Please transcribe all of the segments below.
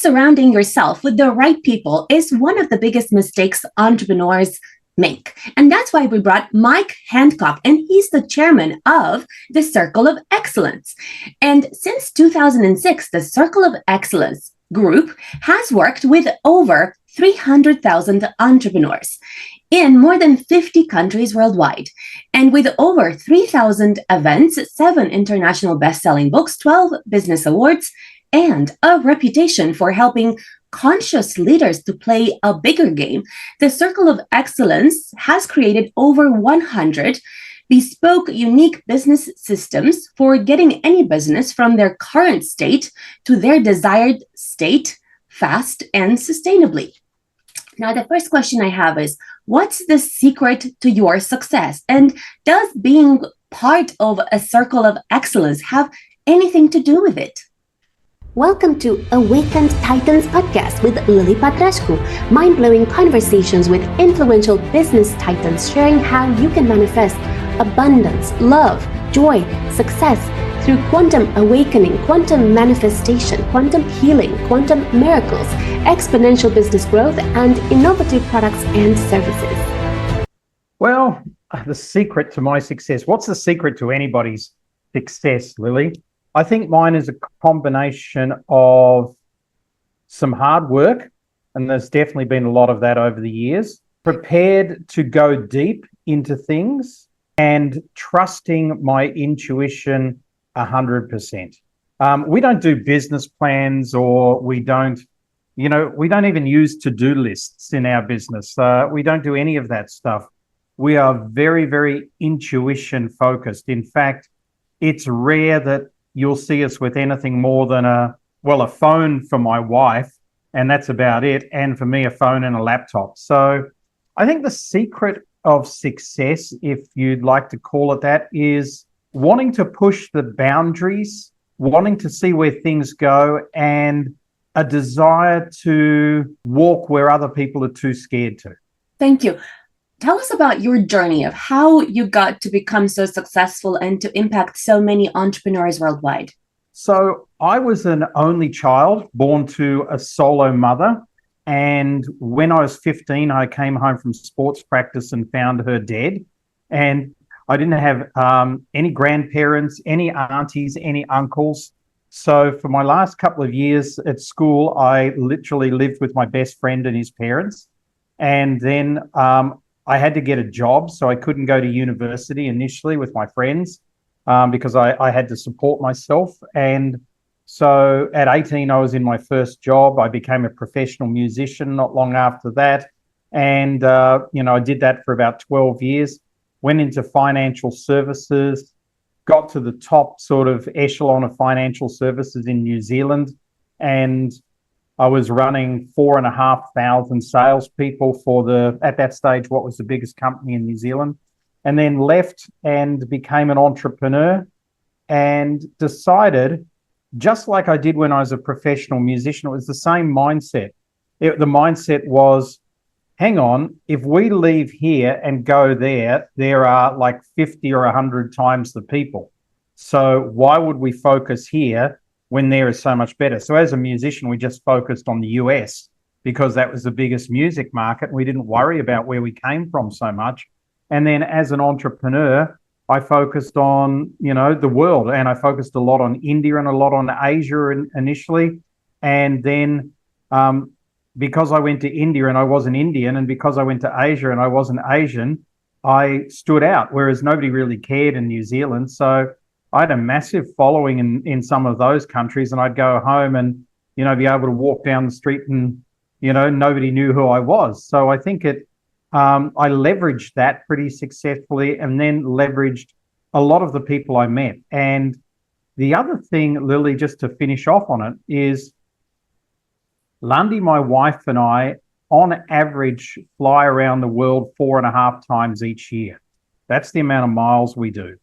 surrounding yourself with the right people is one of the biggest mistakes entrepreneurs make. And that's why we brought Mike Handcock, and he's the chairman of the Circle of Excellence. And since 2006, the Circle of Excellence group has worked with over 300,000 entrepreneurs in more than 50 countries worldwide. And with over 3,000 events, 7 international best-selling books, 12 business awards, and a reputation for helping conscious leaders to play a bigger game, the Circle of Excellence has created over 100 bespoke, unique business systems for getting any business from their current state to their desired state fast and sustainably. Now, the first question I have is, what's the secret to your success? And does being part of a Circle of Excellence have anything to do with it? Welcome to Awakened Titans podcast with Lily Patrascu, mind-blowing conversations with influential business titans sharing how you can manifest abundance, love, joy, success through quantum awakening, quantum manifestation, quantum healing, quantum miracles, exponential business growth, and innovative products and services. Well, the secret to my success. What's the secret to anybody's success, Lily? I think mine is a combination of some hard work, and there's definitely been a lot of that over the years, prepared to go deep into things, and trusting my intuition 100%. We don't do business plans, or we don't even use to-do lists in our business. We don't do any of that stuff. We are very, very intuition focused. In fact, it's rare that you'll see us with anything more than a phone for my wife, and that's about it. And for me, a phone and a laptop. So I think the secret of success, if you'd like to call it that, is wanting to push the boundaries, wanting to see where things go, and a desire to walk where other people are too scared to. Thank you. Tell us about your journey of how you got to become so successful and to impact so many entrepreneurs worldwide. So I was an only child born to a solo mother. And when I was 15, I came home from sports practice and found her dead. And I didn't have any grandparents, any aunties, any uncles. So for my last couple of years at school, I literally lived with my best friend and his parents. And then I had to get a job, so I couldn't go to university initially with my friends because I had to support myself. And so at 18, I was in my first job. I became a professional musician not long after that. And, I did that for about 12 years, went into financial services, got to the top sort of echelon of financial services in New Zealand. And I was running 4,500 salespeople for at that stage, what was the biggest company in New Zealand, and then left and became an entrepreneur and decided, just like I did when I was a professional musician, it was the same mindset. The mindset was, hang on, if we leave here and go there, there are like 50 or 100 times the people. So why would we focus here when there is so much better? So as a musician, we just focused on the US because that was the biggest music market. We didn't worry about where we came from so much. And then as an entrepreneur, I focused on, the world, and I focused a lot on India and a lot on Asia initially. And then because I went to India and I wasn't Indian, and because I went to Asia and I wasn't Asian, I stood out, whereas nobody really cared in New Zealand. So I had a massive following in some of those countries, and I'd go home and, be able to walk down the street and, nobody knew who I was. So I think I leveraged that pretty successfully, and then leveraged a lot of the people I met. And the other thing, Lily, just to finish off on it, is Lundy, my wife, and I, on average, fly around the world 4.5 times each year. That's the amount of miles we do.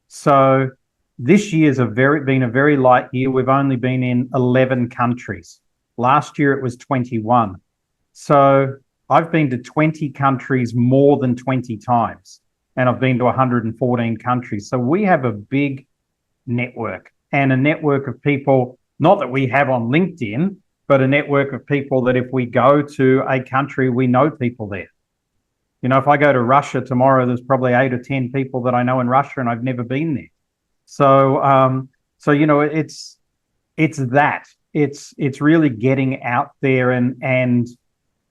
So this year's been a very light year. We've only been in 11 countries. Last year, it was 21. So I've been to 20 countries more than 20 times, and I've been to 114 countries. So we have a big network, and a network of people, not that we have on LinkedIn, but a network of people that if we go to a country, we know people there. You know, if I go to Russia tomorrow, there's probably 8 or 10 people that I know in Russia, and I've never been there. So you know, it's that. It's really getting out there and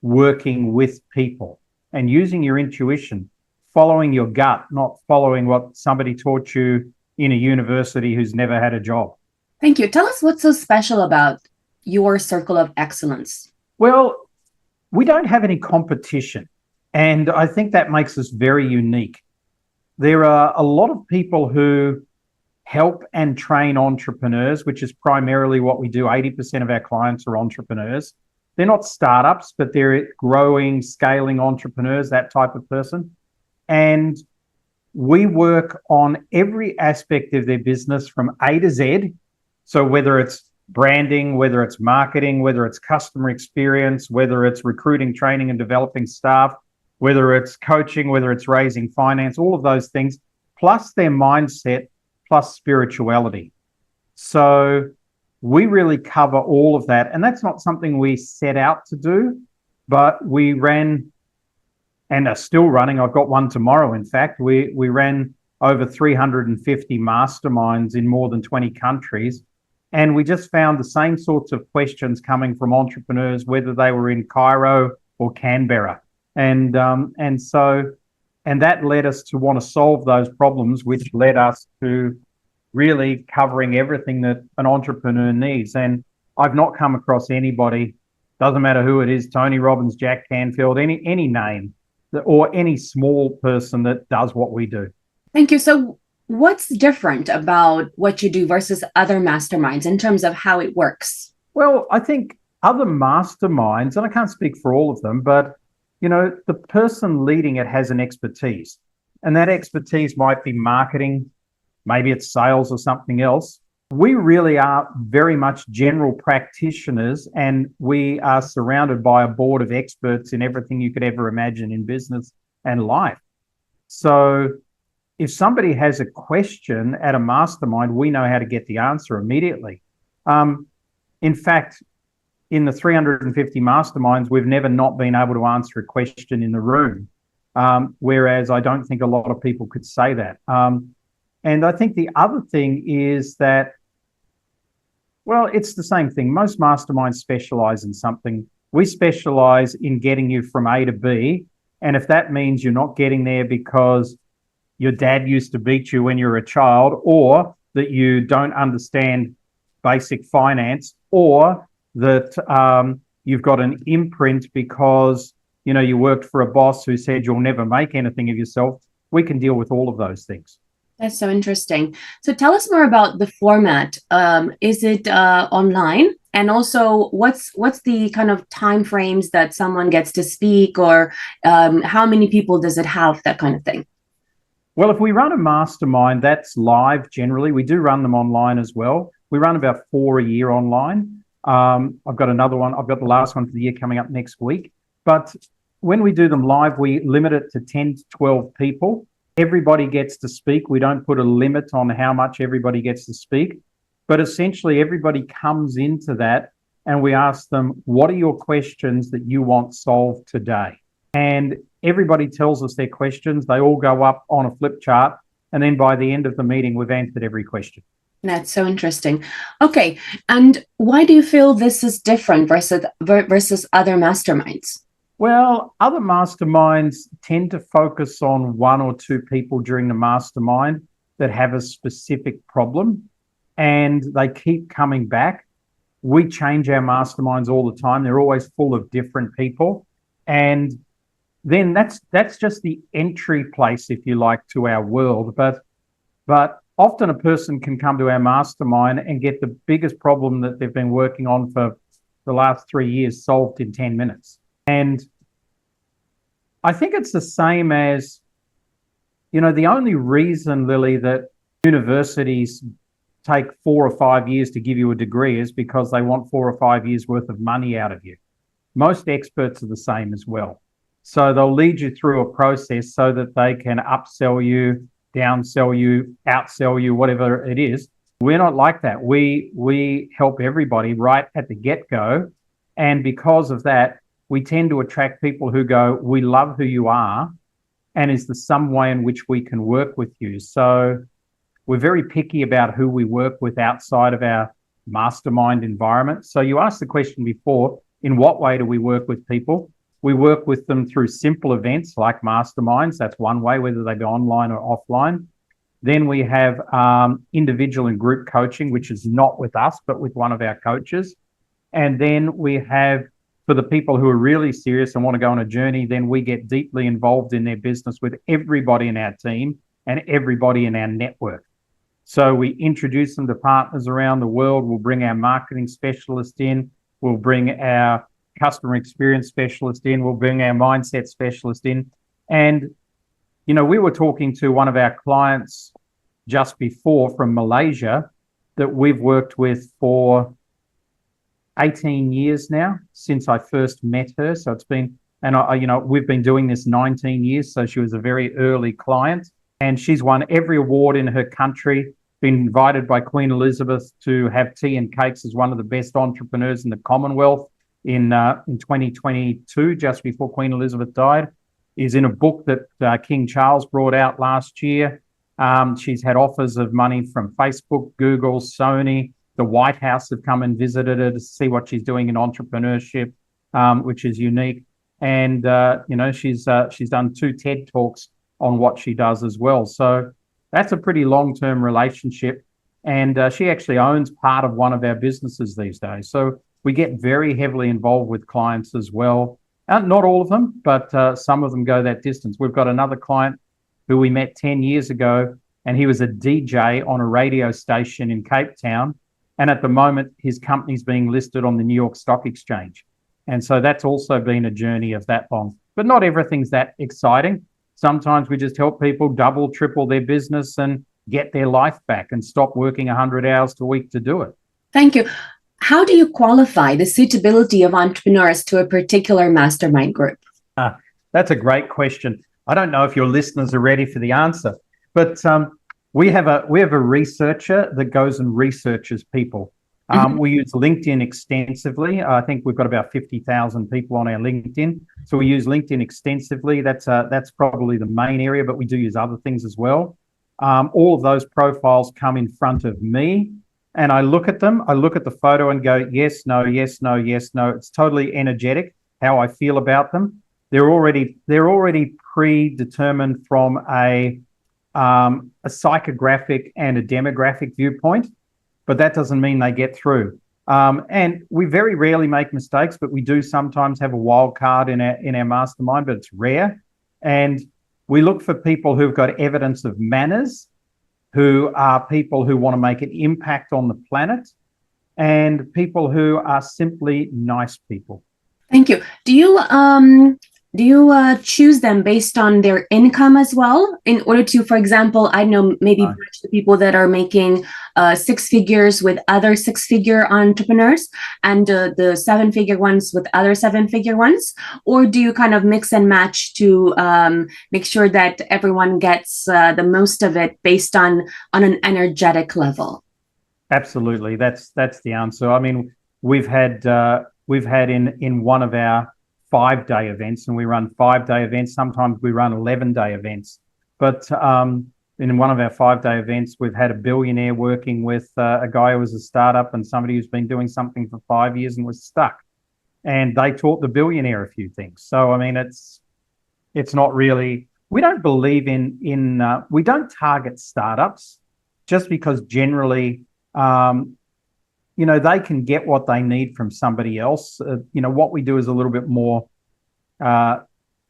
working with people and using your intuition, following your gut, not following what somebody taught you in a university who's never had a job. Thank you. Tell us what's so special about your circle of excellence. Well, we don't have any competition, and I think that makes us very unique. There are a lot of people who help and train entrepreneurs, which is primarily what we do. 80% of our clients are entrepreneurs. They're not startups, but they're growing, scaling entrepreneurs, that type of person. And we work on every aspect of their business from A to Z. So whether it's branding, whether it's marketing, whether it's customer experience, whether it's recruiting, training, and developing staff, whether it's coaching, whether it's raising finance, all of those things, plus their mindset, plus spirituality. So we really cover all of that. And that's not something we set out to do, but we ran and are still running. I've got one tomorrow, in fact. We ran over 350 masterminds in more than 20 countries. And we just found the same sorts of questions coming from entrepreneurs, whether they were in Cairo or Canberra. And that led us to want to solve those problems, which led us to really covering everything that an entrepreneur needs. And I've not come across anybody, doesn't matter who it is, Tony Robbins, Jack Canfield, any name, or any small person that does what we do. Thank you. So what's different about what you do versus other masterminds in terms of how it works? Well, I think other masterminds, and I can't speak for all of them, but you know, the person leading it has an expertise, and that expertise might be marketing, maybe it's sales or something else. We really are very much general practitioners, and we are surrounded by a board of experts in everything you could ever imagine in business and life. So if somebody has a question at a mastermind, we know how to get the answer immediately. In fact, in the 350 masterminds, we've never not been able to answer a question in the room, whereas I don't think a lot of people could say that. And I think the other thing is that, well, it's the same thing. Most masterminds specialize in something. We specialize in getting you from A to B. And if that means you're not getting there because your dad used to beat you when you were a child, or that you don't understand basic finance, or that you've got an imprint because, you know, you worked for a boss who said you'll never make anything of yourself, we can deal with all of those things. That's so interesting. So tell us more about the format. Is it online? And also, what's the kind of time frames that someone gets to speak, or how many people does it have, that kind of thing? Well, if we run a mastermind, that's live generally. We do run them online as well. We run about 4 a year online. I've got another one. I've got the last one for the year coming up next week. But when we do them live, we limit it to 10 to 12 people. Everybody gets to speak. We don't put a limit on how much everybody gets to speak. But essentially, everybody comes into that and we ask them, what are your questions that you want solved today? And everybody tells us their questions. They all go up on a flip chart. And then by the end of the meeting, we've answered every question. That's so interesting. Okay. And why do you feel this is different versus other masterminds? Well, other masterminds tend to focus on 1 or 2 people during the mastermind that have a specific problem, and they keep coming back. We change our masterminds all the time. They're always full of different people. And then that's just the entry place, if you like, to our world. But often a person can come to our mastermind and get the biggest problem that they've been working on for the last 3 years solved in 10 minutes. And I think it's the same as, you know, the only reason, Lily, that universities take 4 or 5 years to give you a degree is because they want 4 or 5 years worth of money out of you. Most experts are the same as well. So they'll lead you through a process so that they can upsell you, downsell you, outsell you, whatever it is. We're not like that. We help everybody right at the get-go And because of that, we tend to attract people who go, we love who you are, and is there some way in which we can work with you? So we're very picky about who we work with outside of our mastermind environment. So you asked the question before, in what way do we work with people? We work with them through simple events like masterminds. That's one way, whether they be online or offline. Then we have individual and group coaching, which is not with us, but with one of our coaches. And then we have, for the people who are really serious and want to go on a journey, then we get deeply involved in their business with everybody in our team and everybody in our network. So we introduce them to partners around the world. We'll bring our marketing specialist in. We'll bring our customer experience specialist in. We'll bring our mindset specialist in. And, you know, we were talking to one of our clients just before from Malaysia that we've worked with for 18 years now since I first met her. So it's been, and we've been doing this 19 years. So she was a very early client, and she's won every award in her country, been invited by Queen Elizabeth to have tea and cakes as one of the best entrepreneurs in the Commonwealth in 2022, just before Queen Elizabeth died. Is in a book that King Charles brought out last year. She's had offers of money from Facebook, Google, Sony. The White House have come and visited her to see what she's doing in entrepreneurship, which is unique. And she's done 2 TED Talks on what she does as well. So that's a pretty long-term relationship. And she actually owns part of one of our businesses these days. So we get very heavily involved with clients as well. Not all of them, but some of them go that distance. We've got another client who we met 10 years ago, and he was a DJ on a radio station in Cape Town. And at the moment, his company's being listed on the New York Stock Exchange. And so that's also been a journey of that long. But not everything's that exciting. Sometimes we just help people double, triple their business and get their life back and stop working 100 hours a week to do it. Thank you. How do you qualify the suitability of entrepreneurs to a particular mastermind group? That's a great question. I don't know if your listeners are ready for the answer, but we have a researcher that goes and researches people. We use LinkedIn extensively. I think we've got about 50,000 people on our LinkedIn. So we use LinkedIn extensively. That's probably the main area, but we do use other things as well. All of those profiles come in front of me, and I look at them. I look at the photo and go, yes, no, yes, no, yes, no. It's totally energetic how I feel about them. They're already predetermined from a psychographic and a demographic viewpoint, but that doesn't mean they get through. And we very rarely make mistakes, but we do sometimes have a wild card in our mastermind, but it's rare. And we look for people who've got evidence of manners, who are people who want to make an impact on the planet, and people who are simply nice people. Thank you. Do you choose them based on their income as well, in order to, for example, I know, maybe match the people that are making 6 figures with other 6-figure entrepreneurs and the 7-figure ones with other 7-figure ones? Or do you kind of mix and match to make sure that everyone gets the most of it based on an energetic level? Absolutely. That's the answer. I mean, we've had in one of our 5-day events, and we run 5-day events. Sometimes we run 11-day events. But in one of our 5-day events, we've had a billionaire working with a guy who was a startup and somebody who's been doing something for 5 years and was stuck. And they taught the billionaire a few things. So, I mean, it's not really, we don't believe we don't target startups just because generally, they can get what they need from somebody else. What we do is a little bit more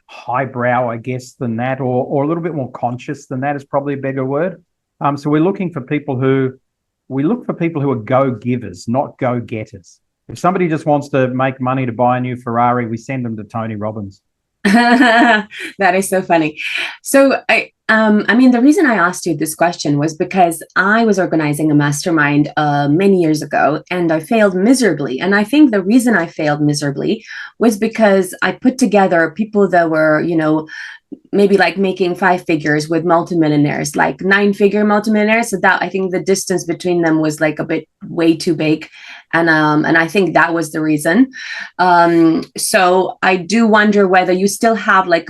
highbrow, I guess, than that, or a little bit more conscious than that is probably a better word. So we look for people who are go-givers, not go-getters. If somebody just wants to make money to buy a new Ferrari, we send them to Tony Robbins. That is so funny. So I mean, the reason I asked you this question was because I was organizing a mastermind many years ago and I failed miserably. And I think the reason I failed miserably was because I put together people that were, maybe like making 5 figures with multimillionaires, like 9-figure multimillionaires. So that I think the distance between them was like a bit way too big. And I think that was the reason. So I do wonder whether you still have like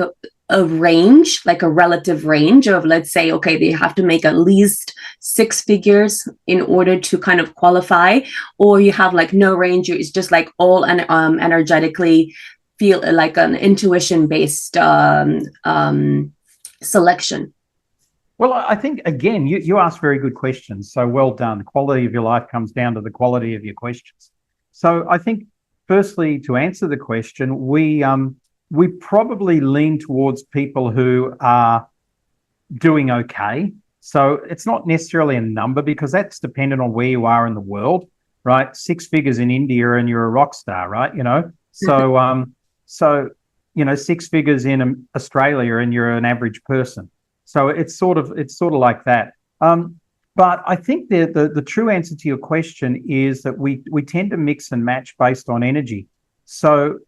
a range, like a relative range of, let's say, okay, they have to make at least 6 figures in order to kind of qualify, or you have like no range, it's just like all energetically feel like an intuition based selection. Well, I think, again, you ask very good questions. So well done. The quality of your life comes down to the quality of your questions. So I think, firstly, to answer the question, we probably lean towards people who are doing okay. So it's not necessarily a number, because that's dependent on where you are in the world, right? 6 figures in India and you're a rock star, right? So 6 figures in Australia and you're an average person. So it's sort of like that. But I think the true answer to your question is that we tend to mix and match based on energy. So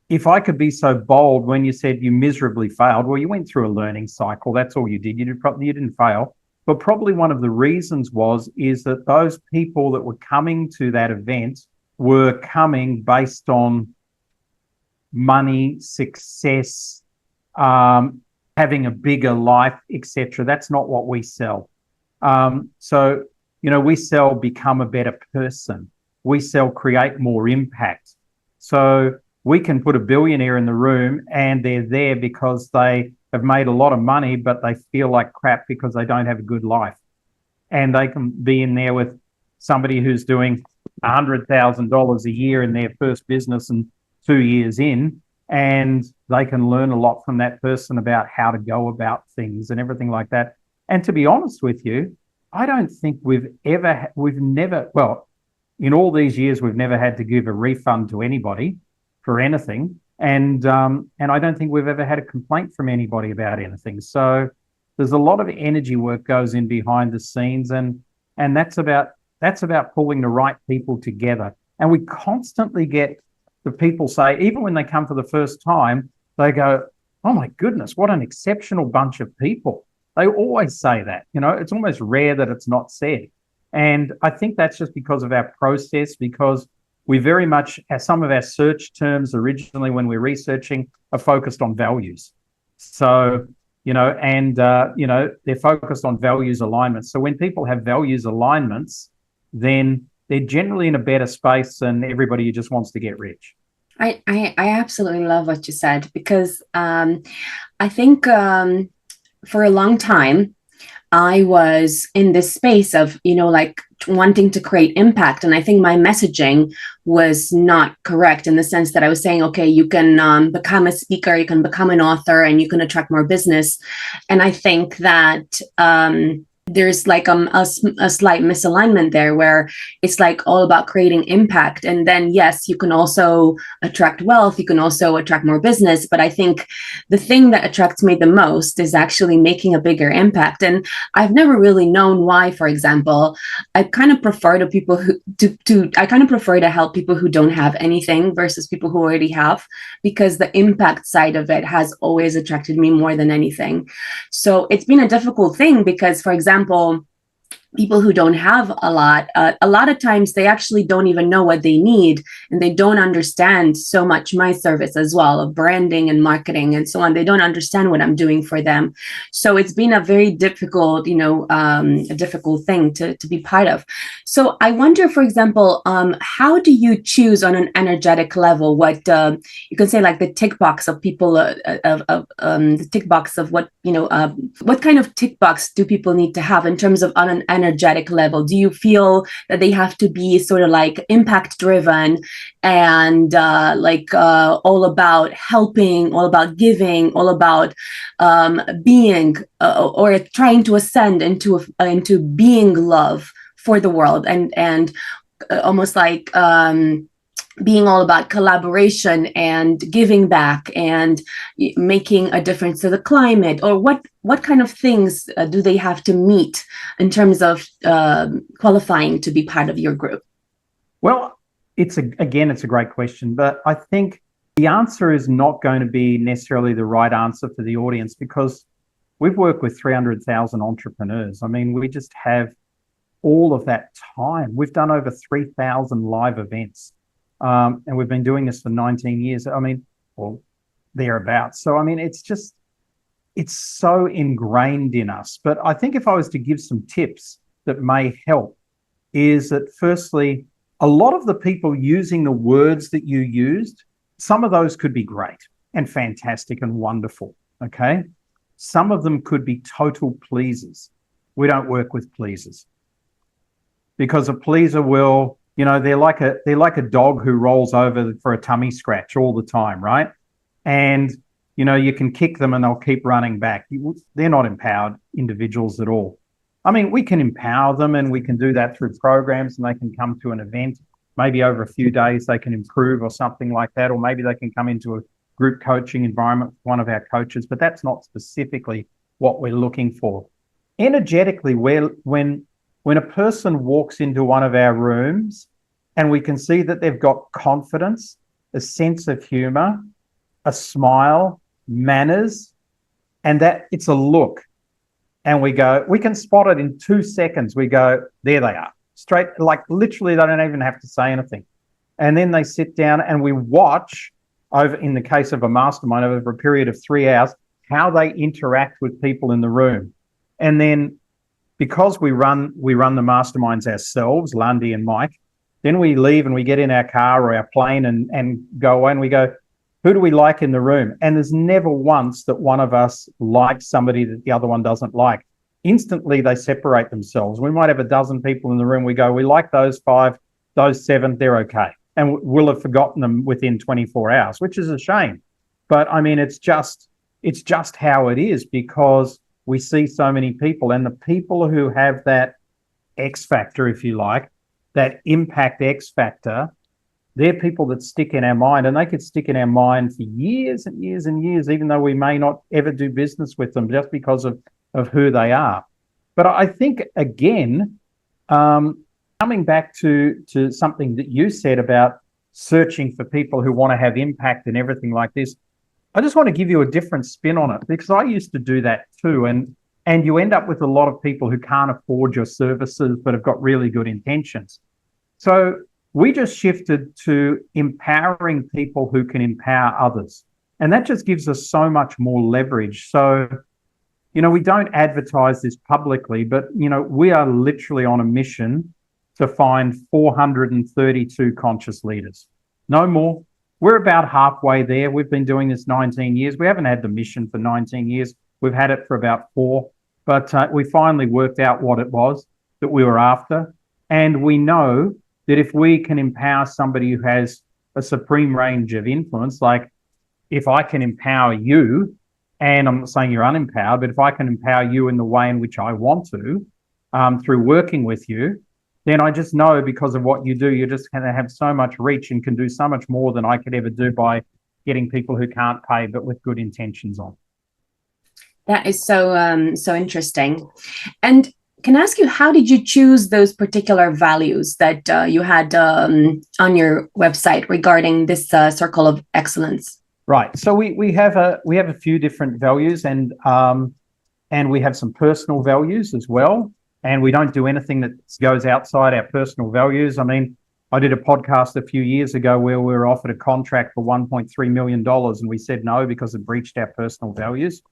if I could be so bold, when you said you miserably failed, well, you went through a learning cycle. That's all you did. You didn't fail. But probably one of the reasons is that those people that were coming to that event were coming based on money, success, having a bigger life, etc. That's not what we sell. So we sell become a better person. We sell create more impact. So we can put a billionaire in the room and they're there because they have made a lot of money, but they feel like crap because they don't have a good life. And they can be in there with somebody who's doing $100,000 a year in their first business and 2 years in, and they can learn a lot from that person about how to go about things and everything like that. And to be honest with you, I don't think in all these years, we've never had to give a refund to anybody for anything. And I don't think we've ever had a complaint from anybody about anything. So there's a lot of energy work goes in behind the scenes, and that's about pulling the right people together. And we constantly get the people say, even when they come for the first time, they go, "Oh my goodness, what an exceptional bunch of people." They always say that. It's almost rare that it's not said. And I think that's just because of our process, because we very much, some of our search terms originally when we're researching are focused on values. So, they're focused on values alignments. So when people have values alignments, then they're generally in a better space than everybody who just wants to get rich. I absolutely love what you said, because I think for a long time, I was in this space of, like wanting to create impact. And I think my messaging was not correct in the sense that I was saying, okay, you can become a speaker, you can become an author, and you can attract more business. And I think that there's like a slight misalignment there, where it's like all about creating impact. And then, yes, you can also attract wealth, you can also attract more business. But I think the thing that attracts me the most is actually making a bigger impact. And I've never really known why. For example, I kind of prefer to people I kind of prefer to help people who don't have anything versus people who already have, because the impact side of it has always attracted me more than anything. So it's been a difficult thing because, for example, people who don't have a lot of times they actually don't even know what they need, and they don't understand so much my service as well of branding and marketing and so on. They don't understand what I'm doing for them. So it's been a very difficult, a difficult thing to be part of. So I wonder, for example, how do you choose on an energetic level what you can say, like the tick box of people, the tick box of what, what kind of tick box do people need to have in terms of on an energetic level? Do you feel that they have to be sort of like impact driven and all about helping, all about giving, all about being or trying to ascend into being love for the world, and almost like being all about collaboration and giving back and making a difference to the climate, or what kind of things do they have to meet in terms of qualifying to be part of your group? Well, it's a great question, but I think the answer is not going to be necessarily the right answer for the audience, because we've worked with 300,000 entrepreneurs. I mean, we just have all of that time. We've done over 3,000 live events. And we've been doing this for 19 years. I mean, well, thereabouts. So, I mean, it's so ingrained in us. But I think if I was to give some tips that may help, is that firstly, a lot of the people using the words that you used, some of those could be great and fantastic and wonderful, okay? Some of them could be total pleasers. We don't work with pleasers, because a pleaser will, they're like a dog who rolls over for a tummy scratch all the time, right? And, you can kick them and they'll keep running back. They're not empowered individuals at all. I mean, we can empower them, and we can do that through programs, and they can come to an event. Maybe over a few days they can improve or something like that, or maybe they can come into a group coaching environment with one of our coaches, but that's not specifically what we're looking for. Energetically, when a person walks into one of our rooms and we can see that they've got confidence, a sense of humor, a smile, manners, and that it's a look, and we can spot it in 2 seconds. We go, there they are, straight, like literally they don't even have to say anything. And then they sit down and we watch over, in the case of a mastermind, over a period of 3 hours, how they interact with people in the room. And then, because we run the masterminds ourselves, Lundy and Mike, then we leave and we get in our car or our plane and go away, and we go, who do we like in the room? And there's never once that one of us likes somebody that the other one doesn't like. Instantly, they separate themselves. We might have a dozen people in the room. We go, we like those 5, those 7, they're okay. And we'll have forgotten them within 24 hours, which is a shame. But I mean, it's just how it is, because we see so many people, and the people who have that X factor, if you like, that impact X factor, they're people that stick in our mind, and they could stick in our mind for years and years and years, even though we may not ever do business with them, just because of who they are. But I think, again, coming back to something that you said about searching for people who want to have impact and everything like this, I just want to give you a different spin on it, because I used to do that too. And you end up with a lot of people who can't afford your services but have got really good intentions. So we just shifted to empowering people who can empower others. And that just gives us so much more leverage. So, we don't advertise this publicly, but, we are literally on a mission to find 432 conscious leaders. No more. We're about halfway there. We've been doing this 19 years. We haven't had the mission for 19 years. We've had it for about 4. But we finally worked out what it was that we were after. And we know that if we can empower somebody who has a supreme range of influence, like if I can empower you, and I'm not saying you're unempowered, but if I can empower you in the way in which I want to, through working with you, then I just know, because of what you do, you're just going to have so much reach and can do so much more than I could ever do by getting people who can't pay but with good intentions on. That is so interesting. And can I ask you, how did you choose those particular values that you had on your website regarding this circle of excellence? Right. So we have a few different values, and we have some personal values as well. And we don't do anything that goes outside our personal values. I mean, I did a podcast a few years ago where we were offered a contract for $1.3 million, and we said no because it breached our personal values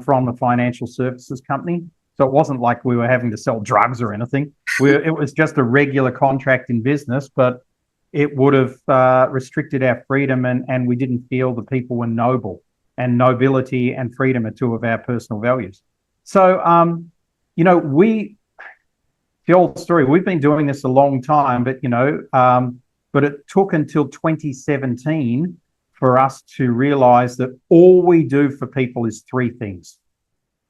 from a financial services company. So it wasn't like we were having to sell drugs or anything. It was just a regular contract in business, but it would have restricted our freedom, and we didn't feel the people were noble, and nobility and freedom are 2 of our personal values. So, the old story, we've been doing this a long time, but, but it took until 2017 for us to realize that all we do for people is 3 things.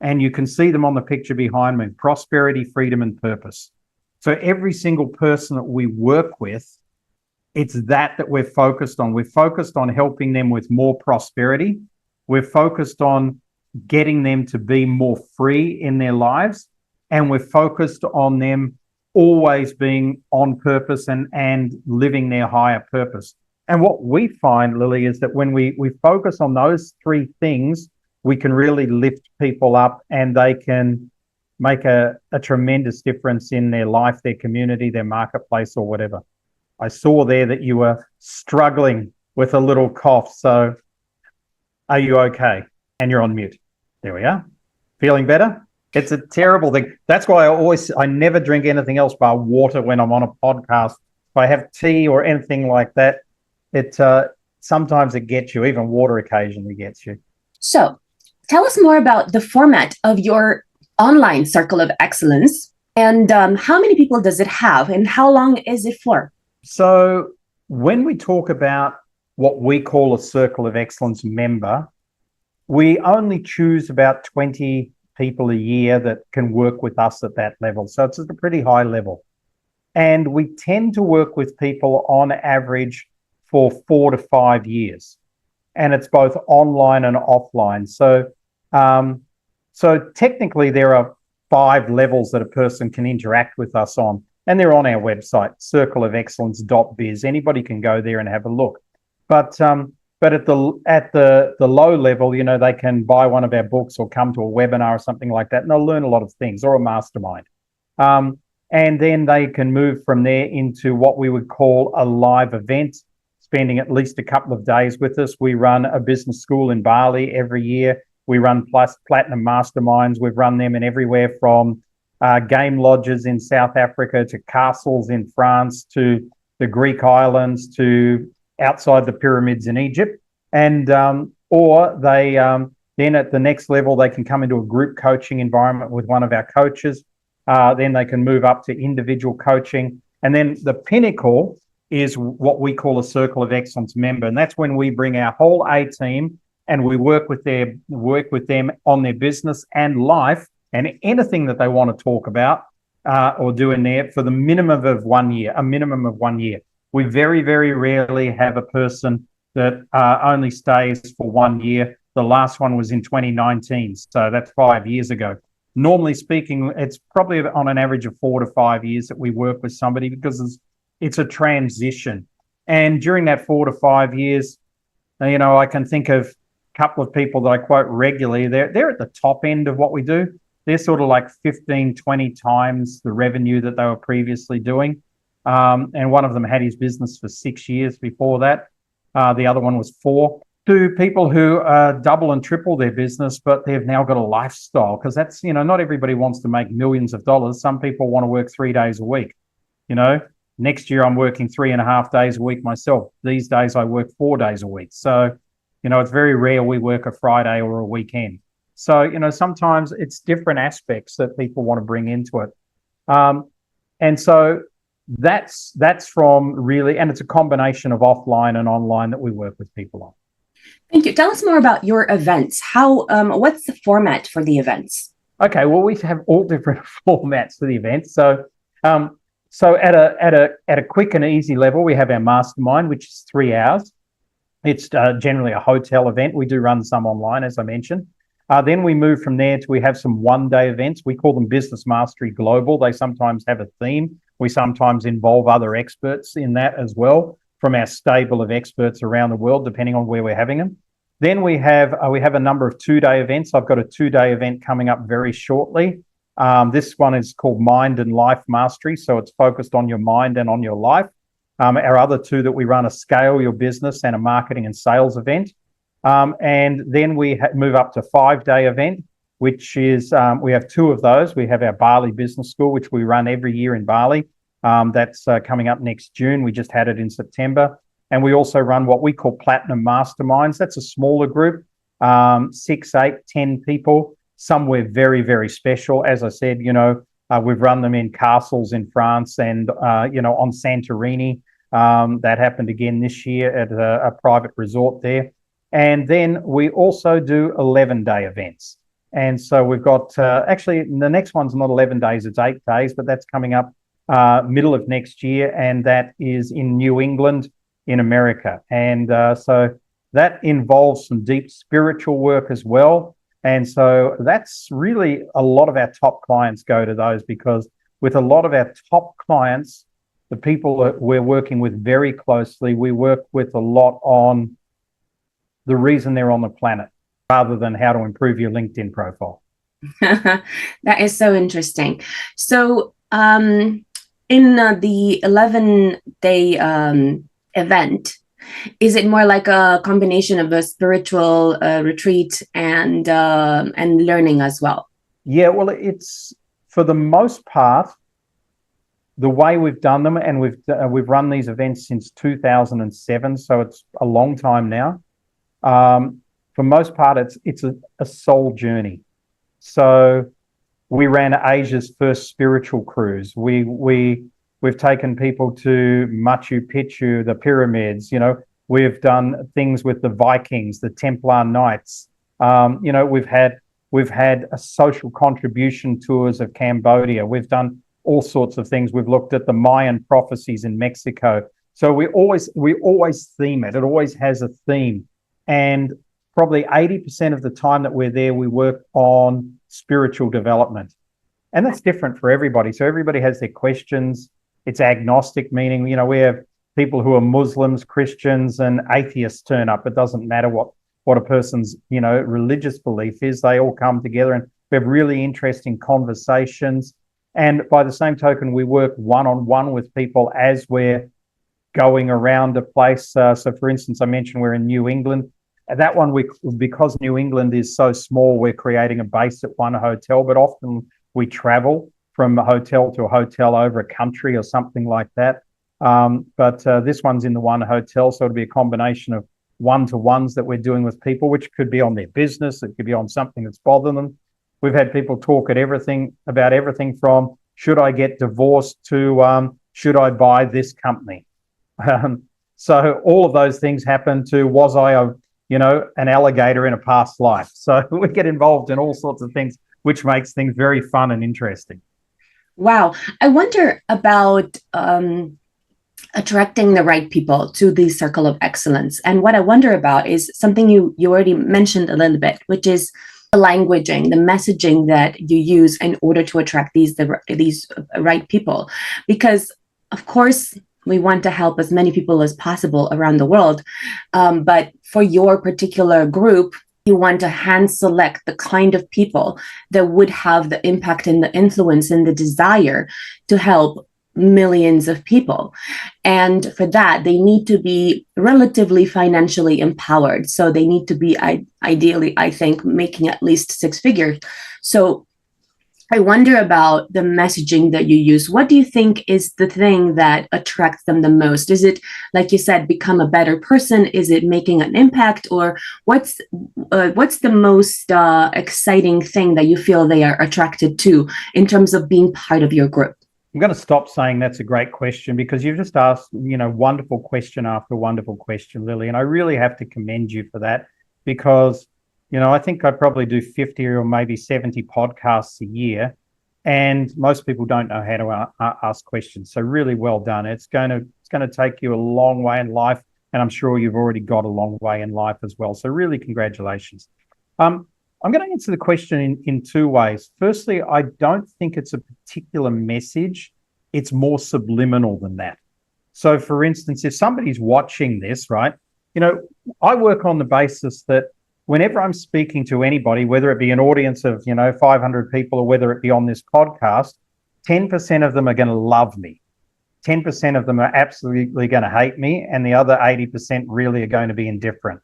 And you can see them on the picture behind me: prosperity, freedom, and purpose. So every single person that we work with, it's that we're focused on. We're focused on helping them with more prosperity. We're focused on getting them to be more free in their lives. And we're focused on them always being on purpose and living their higher purpose. And what we find, Lily, is that when we focus on those three things, we can really lift people up and they can make a tremendous difference in their life, their community, their marketplace, or whatever. I saw there that you were struggling with a little cough. So are you okay? And you're on mute. There we are. Feeling better? It's a terrible thing. That's why I never drink anything else but water when I'm on a podcast. If I have tea or anything like that, sometimes it gets you. Even water occasionally gets you. So tell us more about the format of your online Circle of Excellence and how many people does it have and how long is it for? So when we talk about what we call a Circle of Excellence member, we only choose about 20 people a year that can work with us at that level. So it's at a pretty high level. And we tend to work with people on average for 4 to 5 years. And it's both online and offline. So technically there are 5 levels that a person can interact with us on. And they're on our website, circleofexcellence.biz. Anybody can go there and have a look. But at the low level, they can buy one of our books or come to a webinar or something like that, and they'll learn a lot of things, or a mastermind. And then they can move from there into what we would call a live event, spending at least a couple of days with us. We run a business school in Bali every year. We run platinum masterminds. We've run them in everywhere from game lodges in South Africa to castles in France to the Greek islands to outside the pyramids in Egypt. And or they then at the next level, they can come into a group coaching environment with one of our coaches. Then they can move up to individual coaching. And then the pinnacle is what we call a Circle of Excellence member. And that's when we bring our whole A team and we work with them on their business and life and anything that they want to talk about or do in there for the minimum of 1 year, a minimum of 1 year. We very, very rarely have a person that only stays for 1 year. The last one was in 2019, so that's 5 years ago. Normally speaking, it's probably on an average of 4 to 5 years that we work with somebody because it's a transition. And during that 4 to 5 years, I can think of a couple of people that I quote regularly. They're at the top end of what we do. They're sort of like 15, 20 times the revenue that they were previously doing. And one of them had his business for 6 years before that. The other one was 4. To people who double and triple their business, but they've now got a lifestyle, because that's, not everybody wants to make millions of dollars. Some people want to work 3 days a week. Next year I'm working 3.5 days a week myself. These days I work 4 days a week. So, it's very rare we work a Friday or a weekend. So, sometimes it's different aspects that people want to bring into it. And so that's from really, and it's a combination of offline and online that we work with people on. Thank you. Tell us more about your events. What's the format for the events? Okay, well, we have all different formats for the events. So at a quick and easy level, we have our mastermind, which is 3 hours. It's generally a hotel event. We do run some online, as I mentioned. Then we move from there to we have some one-day events. We call them Business Mastery Global. They sometimes have a theme. We sometimes involve other experts in that as well, from our stable of experts around the world, depending on where we're having them. Then we have a number of 2-day events. I've got a 2-day event coming up very shortly. This one is called Mind and Life Mastery, so it's focused on your mind and on your life. Our other 2 that we run are Scale Your Business and a Marketing and Sales event. And then we move up to 5-day event, which is, we have 2 of those. We have our Bali Business School, which we run every year in Bali. That's coming up next June. We just had it in September. And we also run what we call Platinum Masterminds. That's a smaller group, 6, 8, 10 people. Some we're very, very special. As I said, we've run them in castles in France and, on Santorini. That happened again this year at a private resort there. And then we also do 11-day events. And so we've got, actually, the next one's not 11 days, it's 8 days, but that's coming up middle of next year, and that is in New England in America. And so that involves some deep spiritual work as well. And so that's really a lot of our top clients go to those, because with a lot of our top clients, the people that we're working with very closely, we work with a lot on the reason they're on the planet rather than how to improve your LinkedIn profile. That is so interesting. So in the 11-day event, is it more like a combination of a spiritual retreat and learning as well? Yeah, well, it's for the most part the way we've done them, and we've run these events since 2007, so it's a long time now. For most part, it's a soul journey. So we ran Asia's first spiritual cruise. We've taken people to Machu Picchu, the pyramids. We've done things with the Vikings, the Templar Knights. We've had a social contribution tours of Cambodia. We've done all sorts of things. We've looked at the Mayan prophecies in Mexico. So we always theme it. It always has a theme. And probably 80% of the time that we're there, we work on spiritual development. And that's different for everybody. So everybody has their questions. It's agnostic, meaning, we have people who are Muslims, Christians, and atheists turn up. It doesn't matter what a person's, religious belief is. They all come together and we have really interesting conversations. And by the same token, we work one-on-one with people as we're going around a place. So for instance, I mentioned we're in New England. That one, because New England is so small, we're creating a base at one hotel, but often we travel from a hotel to a hotel over a country or something like that. But this one's in the one hotel, so it'll be a combination of one-to-ones that we're doing with people, which could be on their business, it could be on something that's bothering them. We've had people talk about everything from should I get divorced to should I buy this company? So all of those things happen to was I an alligator in a past life. So we get involved in all sorts of things, which makes things very fun and interesting. Wow. I wonder about attracting the right people to the circle of excellence. And what I wonder about is something you already mentioned a little bit, which is the languaging, the messaging that you use in order to attract these right people. Because, of course, we want to help as many people as possible around the world. But for your particular group, you want to hand select the kind of people that would have the impact and the influence and the desire to help millions of people. And for that, they need to be relatively financially empowered. So they need to be ideally, I think, making at least six figures. So I wonder about the messaging that you use. What do you think is the thing that attracts them the most? Is it, like you said, become a better person? Is it making an impact? Or what's the most exciting thing that you feel they are attracted to in terms of being part of your group? I'm going to stop saying that's a great question, because you've just asked, wonderful question after wonderful question, Lily. And I really have to commend you for that, because I think I probably do 50 or maybe 70 podcasts a year, and most people don't know how to ask questions. So really well done. It's going to take you a long way in life, and I'm sure you've already got a long way in life as well. So really, congratulations. I'm going to answer the question in two ways. Firstly, I don't think it's a particular message. It's more subliminal than that. So, for instance, if somebody's watching this, right, I work on the basis that whenever I'm speaking to anybody, whether it be an audience of, 500 people or whether it be on this podcast, 10% of them are going to love me. 10% of them are absolutely going to hate me, and the other 80% really are going to be indifferent.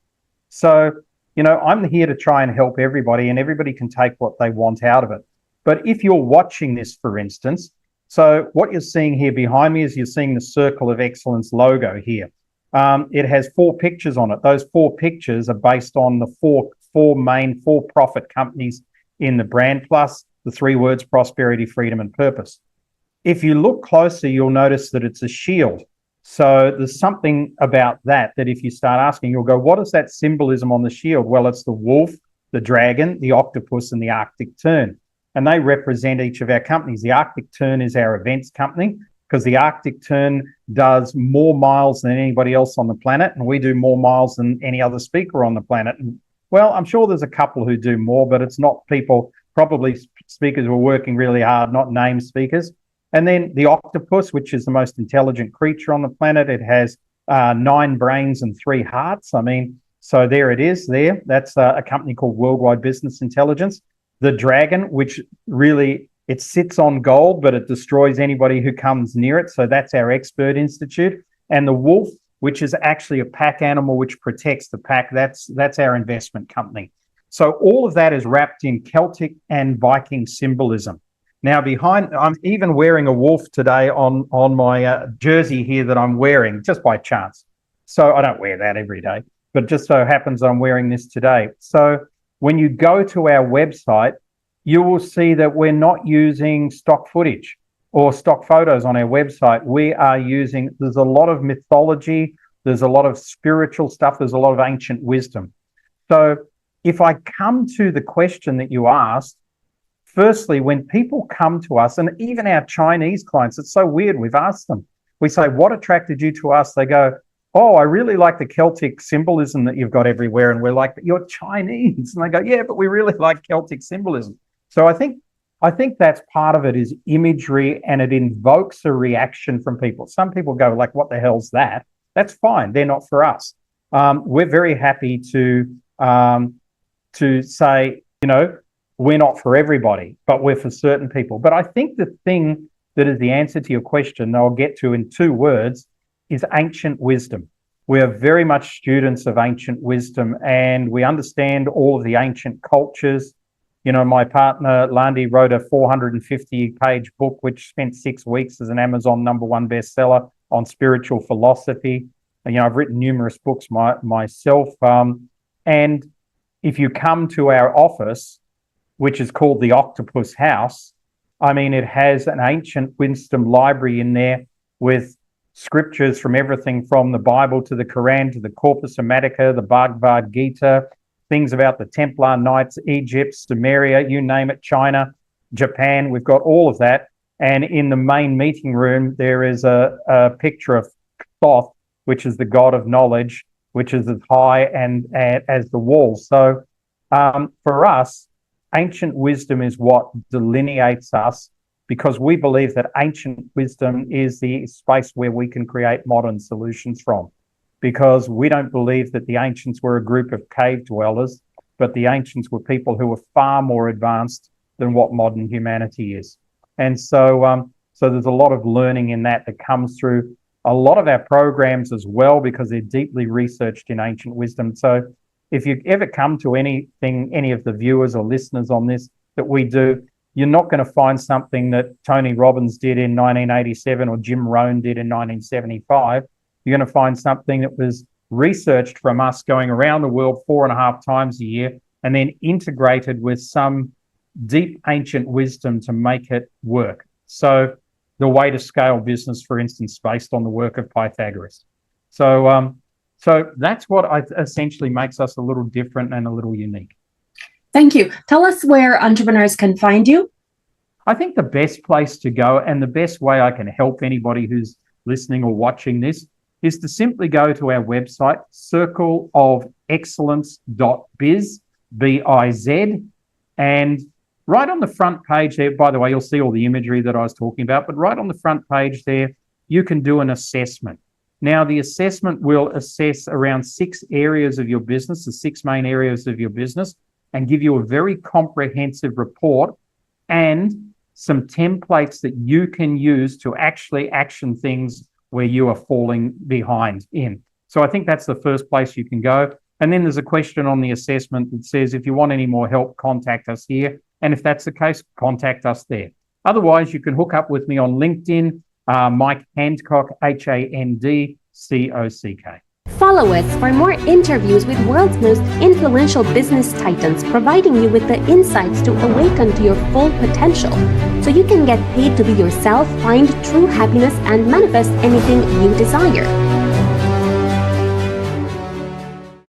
So, I'm here to try and help everybody, and everybody can take what they want out of it. But if you're watching this, for instance, so what you're seeing here behind me is you're seeing the Circle of Excellence logo here. It has 4 pictures on it. Those 4 pictures are based on the four main for-profit companies in the brand, plus the 3 words prosperity, freedom, and purpose. If you look closer, you'll notice that it's a shield. So there's something about that if you start asking, you'll go, what is that symbolism on the shield? Well, it's the wolf, the dragon, the octopus, and the Arctic tern. And they represent each of our companies. The Arctic tern is our events company. because the Arctic tern does more miles than anybody else on the planet, and we do more miles than any other speaker on the planet. And, well, I'm sure there's a couple who do more, but it's not people, probably speakers who are working really hard, not named speakers. And then the octopus, which is the most intelligent creature on the planet. It has 9 brains and 3 hearts. I mean, so there it is there. That's a company called Worldwide Business Intelligence. The dragon, which really, it sits on gold, but it destroys anybody who comes near it. So that's our expert institute. And the wolf, which is actually a pack animal which protects the pack. That's our investment company. So all of that is wrapped in Celtic and Viking symbolism. Now behind, I'm even wearing a wolf today on my jersey here that I'm wearing just by chance. So I don't wear that every day, but just so happens I'm wearing this today. So when you go to our website, you will see that we're not using stock footage or stock photos on our website. We are using, there's a lot of mythology, there's a lot of spiritual stuff, there's a lot of ancient wisdom. So if I come to the question that you asked, firstly, when people come to us, and even our Chinese clients, it's so weird, we've asked them, we say, what attracted you to us? They go, oh, I really like the Celtic symbolism that you've got everywhere. And we're like, but you're Chinese. And they go, yeah, but we really like Celtic symbolism. So I think that's part of it, is imagery, and it invokes a reaction from people. Some people go like, what the hell's that? That's fine. They're not for us. We're very happy to say, you know, we're not for everybody, but we're for certain people. But I think the thing that is the answer to your question, that I'll get to in 2 words, is ancient wisdom. We are very much students of ancient wisdom, and we understand all of the ancient cultures. You know, my partner, Lundy, wrote a 450-page book, which spent 6 weeks as an Amazon #1 bestseller on spiritual philosophy. You know, I've written numerous books myself. And if you come to our office, which is called the Octopus House, I mean, it has an ancient wisdom library in there with scriptures from everything from the Bible to the Quran to the Corpus Hermetica, the Bhagavad Gita, things about the Templar Knights, Egypt, Sumeria, you name it, China, Japan. We've got all of that. And in the main meeting room, there is a picture of Thoth, which is the god of knowledge, which is as high and as the wall. So for us, ancient wisdom is what delineates us, because we believe that ancient wisdom is the space where we can create modern solutions from. Because we don't believe that the ancients were a group of cave dwellers, but the ancients were people who were far more advanced than what modern humanity is. And so there's a lot of learning in that comes through a lot of our programs as well, because they're deeply researched in ancient wisdom. So if you ever come to anything, any of the viewers or listeners on this that we do, you're not going to find something that Tony Robbins did in 1987 or Jim Rohn did in 1975. You're going to find something that was researched from us going around the world 4.5 times a year, and then integrated with some deep ancient wisdom to make it work. So the way to scale business, for instance, based on the work of Pythagoras. So that's what essentially makes us a little different and a little unique. Thank you. Tell us where entrepreneurs can find you. I think the best place to go, and the best way I can help anybody who's listening or watching this, is to simply go to our website, circleofexcellence.biz, B-I-Z, and right on the front page there, by the way, you'll see all the imagery that I was talking about, but right on the front page there, you can do an assessment. Now, the assessment will assess around 6 areas of your business, the 6 main areas of your business, and give you a very comprehensive report and some templates that you can use to actually action things where you are falling behind in. So I think that's the first place you can go. And then there's a question on the assessment that says, if you want any more help, contact us here. And if that's the case, contact us there. Otherwise, you can hook up with me on LinkedIn, Mike Handcock, Handcock. Follow us for more interviews with world's most influential business titans, providing you with the insights to awaken to your full potential, so you can get paid to be yourself, find true happiness, and manifest anything you desire.